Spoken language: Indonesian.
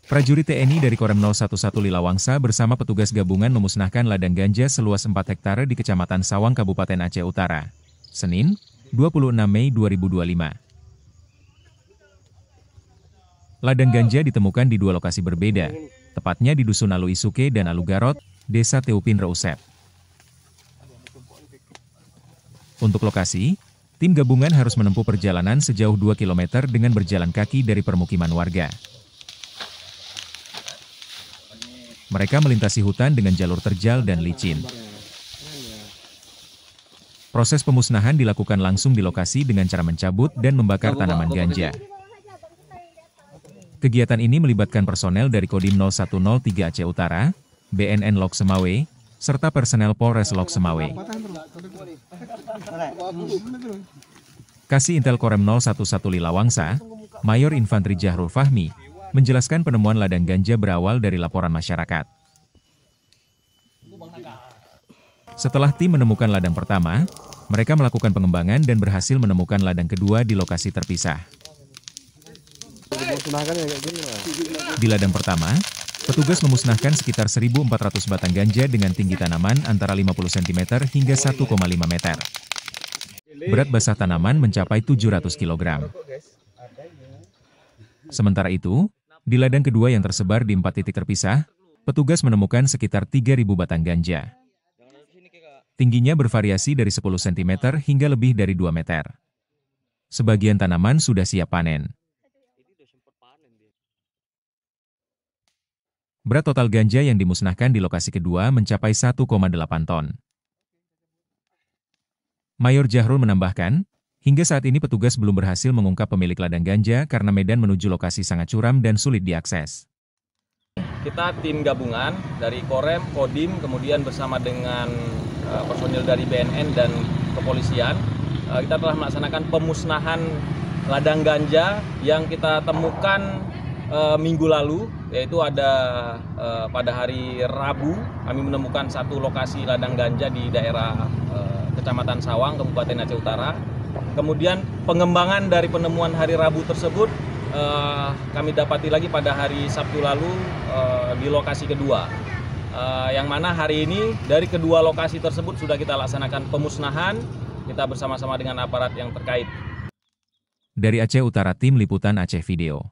Prajurit TNI dari Korem 011 Lilawangsa bersama petugas gabungan memusnahkan ladang ganja seluas 4 hektare di Kecamatan Sawang, Kabupaten Aceh Utara. Senin, 26 Mei 2025. Ladang ganja ditemukan di dua lokasi berbeda, tepatnya di Dusun Alu Isuke dan Alu Garot, Desa Teupin Reusep. Untuk lokasi, tim gabungan harus menempuh perjalanan sejauh 2 km dengan berjalan kaki dari permukiman warga. Mereka melintasi hutan dengan jalur terjal dan licin. Proses pemusnahan dilakukan langsung di lokasi dengan cara mencabut dan membakar tanaman ganja. Kegiatan ini melibatkan personel dari Kodim 0103 Aceh Utara, BNN Lok Semawe, serta personel Polres Lok Semawe. Kasih Intel Korem 011 Lilawangsa, Mayor Infantri Jahrul Fahmi, menjelaskan penemuan ladang ganja berawal dari laporan masyarakat. Setelah tim menemukan ladang pertama, mereka melakukan pengembangan dan berhasil menemukan ladang kedua di lokasi terpisah. Di ladang pertama, petugas memusnahkan sekitar 1.400 batang ganja dengan tinggi tanaman antara 50 cm hingga 1,5 meter. Berat basah tanaman mencapai 700 kg. Sementara itu, di ladang kedua yang tersebar di 4 titik terpisah, petugas menemukan sekitar 3.000 batang ganja. Tingginya bervariasi dari 10 cm hingga lebih dari 2 meter. Sebagian tanaman sudah siap panen. Berat total ganja yang dimusnahkan di lokasi kedua mencapai 1,8 ton. Mayor Jahrul menambahkan, hingga saat ini petugas belum berhasil mengungkap pemilik ladang ganja karena medan menuju lokasi sangat curam dan sulit diakses. Kita tim gabungan dari Korem, Kodim, kemudian bersama dengan personil dari BNN dan kepolisian, kita telah melaksanakan pemusnahan ladang ganja yang kita temukan minggu lalu, yaitu ada pada hari Rabu kami menemukan satu lokasi ladang ganja di daerah Kecamatan Sawang, Kabupaten Aceh Utara. Kemudian pengembangan dari penemuan hari Rabu tersebut kami dapati lagi pada hari Sabtu lalu di lokasi kedua. Yang mana hari ini dari kedua lokasi tersebut sudah kita laksanakan pemusnahan, kita bersama-sama dengan aparat yang terkait. Dari Aceh Utara, Tim Liputan Aceh Video.